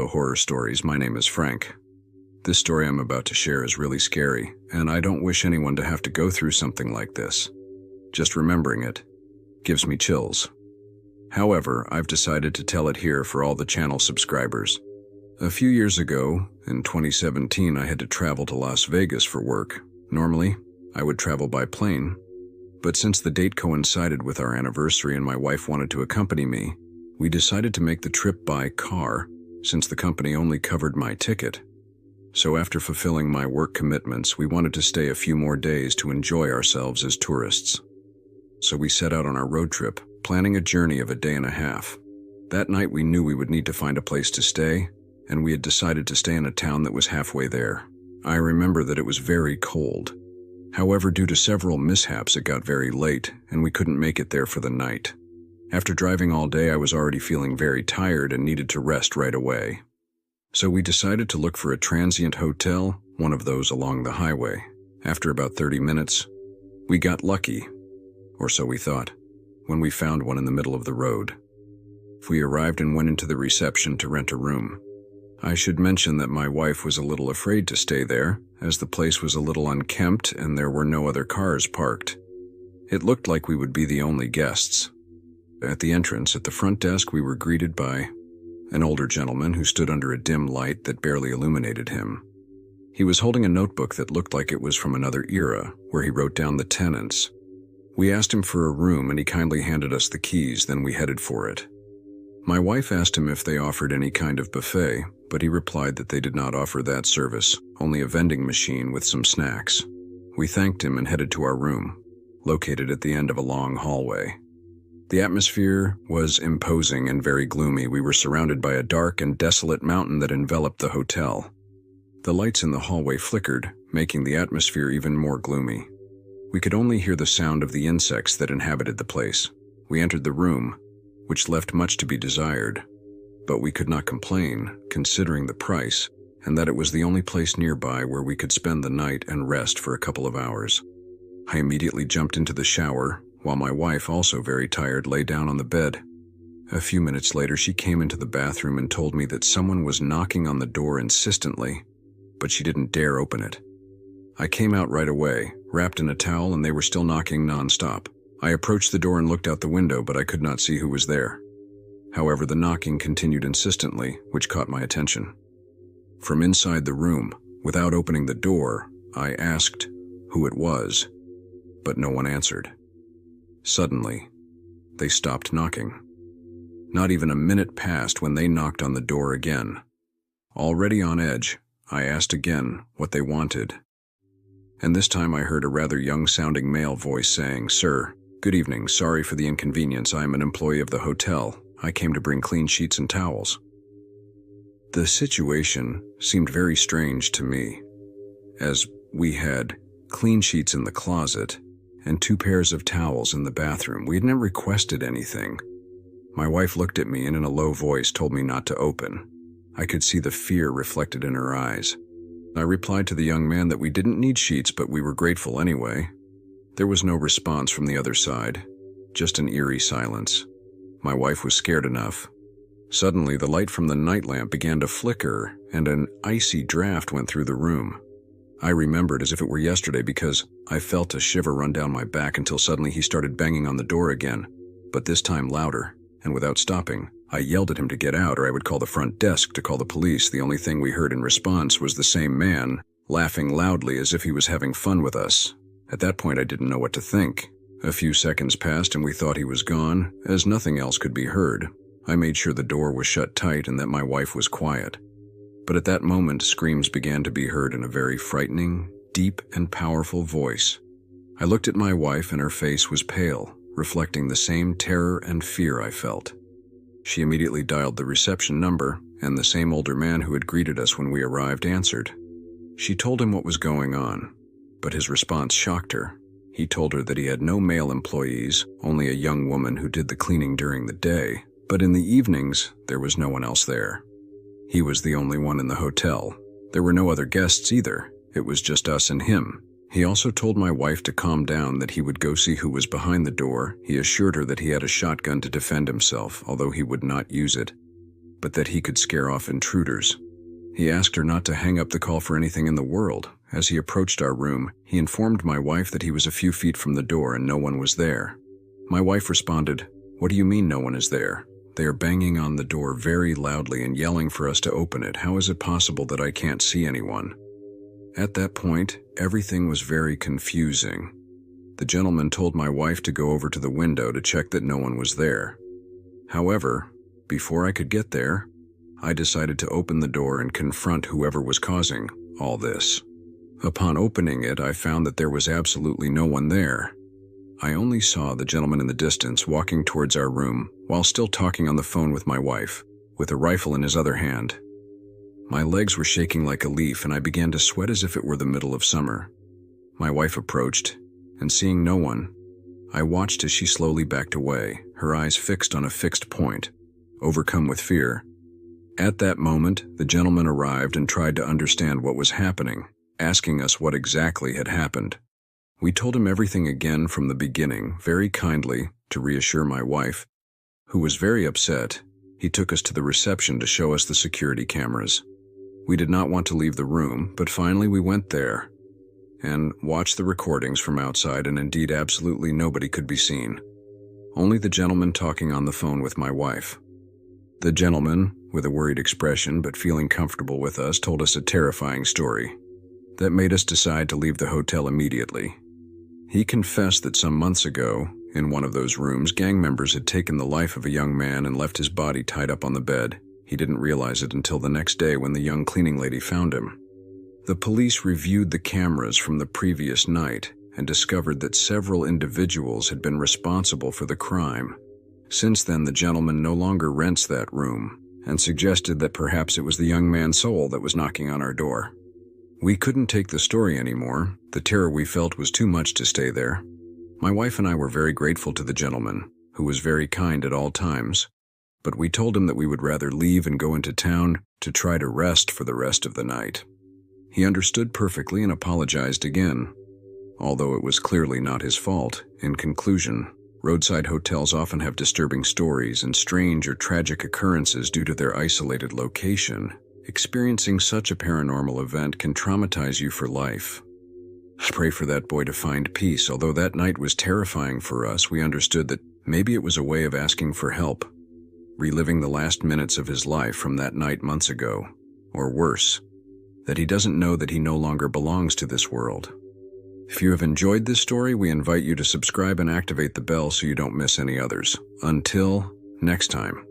Horror Stories. My name is Frank. This story I'm about to share is really scary, and I don't wish anyone to have to go through something like this. Just remembering it gives me chills. However, I've decided to tell it here for all the channel subscribers. A few years ago, in 2017, I had to travel to Las Vegas for work. Normally, I would travel by plane, but since the date coincided with our anniversary and my wife wanted to accompany me, we decided to make the trip by car, since the company only covered my ticket. So after fulfilling my work commitments, we wanted to stay a few more days to enjoy ourselves as tourists. So we set out on our road trip, planning a journey of a day and a half. That night we knew we would need to find a place to stay, and we had decided to stay in a town that was halfway there. I remember that it was very cold. However, due to several mishaps, it got very late, and we couldn't make it there for the night. After driving all day, I was already feeling very tired and needed to rest right away. So we decided to look for a transient hotel, one of those along the highway. After about 30 minutes, we got lucky, or so we thought, when we found one in the middle of the road. We arrived and went into the reception to rent a room. I should mention that my wife was a little afraid to stay there, as the place was a little unkempt and there were no other cars parked. It looked like we would be the only guests. At the entrance, at the front desk, we were greeted by an older gentleman who stood under a dim light that barely illuminated him. He was holding a notebook that looked like it was from another era, where he wrote down the tenants. We asked him for a room and he kindly handed us the keys, then we headed for it. My wife asked him if they offered any kind of buffet, but he replied that they did not offer that service, only a vending machine with some snacks. We thanked him and headed to our room, located at the end of a long hallway. The atmosphere was imposing and very gloomy. We were surrounded by a dark and desolate mountain that enveloped the hotel. The lights in the hallway flickered, making the atmosphere even more gloomy. We could only hear the sound of the insects that inhabited the place. We entered the room, which left much to be desired, but we could not complain, considering the price, and that it was the only place nearby where we could spend the night and rest for a couple of hours. I immediately jumped into the shower, while my wife, also very tired, lay down on the bed. A few minutes later, she came into the bathroom and told me that someone was knocking on the door insistently, but she didn't dare open it. I came out right away, wrapped in a towel, and they were still knocking nonstop. I approached the door and looked out the window, but I could not see who was there. However, the knocking continued insistently, which caught my attention. From inside the room, without opening the door, I asked who it was, but no one answered. Suddenly, they stopped knocking. Not even a minute passed when they knocked on the door again. Already on edge, I asked again what they wanted. And this time I heard a rather young-sounding male voice saying, "Sir, good evening. Sorry for the inconvenience. I am an employee of the hotel. I came to bring clean sheets and towels." The situation seemed very strange to me, as we had clean sheets in the closet and 2 pairs of towels in the bathroom. We had never requested anything. My wife looked at me and in a low voice told me not to open. I could see the fear reflected in her eyes. I replied to the young man that we didn't need sheets, but we were grateful anyway. There was no response from the other side, just an eerie silence. My wife was scared enough. Suddenly, the light from the night lamp began to flicker, and an icy draft went through the room. I remembered as if it were yesterday because I felt a shiver run down my back until suddenly he started banging on the door again, but this time louder, and without stopping. I yelled at him to get out or I would call the front desk to call the police. The only thing we heard in response was the same man, laughing loudly as if he was having fun with us. At that point I didn't know what to think. A few seconds passed and we thought he was gone, as nothing else could be heard. I made sure the door was shut tight and that my wife was quiet. But at that moment, screams began to be heard in a very frightening, deep, and powerful voice. I looked at my wife and her face was pale, reflecting the same terror and fear I felt. She immediately dialed the reception number, and the same older man who had greeted us when we arrived answered. She told him what was going on, but his response shocked her. He told her that he had no male employees, only a young woman who did the cleaning during the day, but in the evenings, there was no one else there. He was the only one in the hotel. There were no other guests either. It was just us and him. He also told my wife to calm down, that he would go see who was behind the door. He assured her that he had a shotgun to defend himself, although he would not use it. but that he could scare off intruders. He asked her not to hang up the call for anything in the world. As he approached our room, he informed my wife that he was a few feet from the door and no one was there. My wife responded, "What do you mean no one is there? They are banging on the door very loudly and yelling for us to open it. How is it possible that I can't see anyone?" At that point, everything was very confusing. The gentleman told my wife to go over to the window to check that no one was there. However, before I could get there, I decided to open the door and confront whoever was causing all this. Upon opening it, I found that there was absolutely no one there. I only saw the gentleman in the distance walking towards our room while still talking on the phone with my wife, with a rifle in his other hand. My legs were shaking like a leaf and I began to sweat as if it were the middle of summer. My wife approached, and seeing no one, I watched as she slowly backed away, her eyes fixed on a fixed point, overcome with fear. At that moment, the gentleman arrived and tried to understand what was happening, asking us what exactly had happened. We told him everything again from the beginning, very kindly, to reassure my wife, who was very upset. He took us to the reception to show us the security cameras. We did not want to leave the room, but finally we went there and watched the recordings from outside, and indeed absolutely nobody could be seen. Only the gentleman talking on the phone with my wife. The gentleman, with a worried expression but feeling comfortable with us, told us a terrifying story that made us decide to leave the hotel immediately. He confessed that some months ago, in one of those rooms, gang members had taken the life of a young man and left his body tied up on the bed. He didn't realize it until the next day when the young cleaning lady found him. The police reviewed the cameras from the previous night and discovered that several individuals had been responsible for the crime. Since then, the gentleman no longer rents that room and suggested that perhaps it was the young man's soul that was knocking on our door. We couldn't take the story anymore. The terror we felt was too much to stay there. My wife and I were very grateful to the gentleman, who was very kind at all times, but we told him that we would rather leave and go into town to try to rest for the rest of the night. He understood perfectly and apologized again, although it was clearly not his fault. In conclusion, roadside hotels often have disturbing stories and strange or tragic occurrences due to their isolated location. Experiencing such a paranormal event can traumatize you for life. Pray for that boy to find peace. Although that night was terrifying for us, we understood that maybe it was a way of asking for help, reliving the last minutes of his life from that night months ago, or worse, that he doesn't know that he no longer belongs to this world. If you have enjoyed this story, we invite you to subscribe and activate the bell so you don't miss any others. Until next time.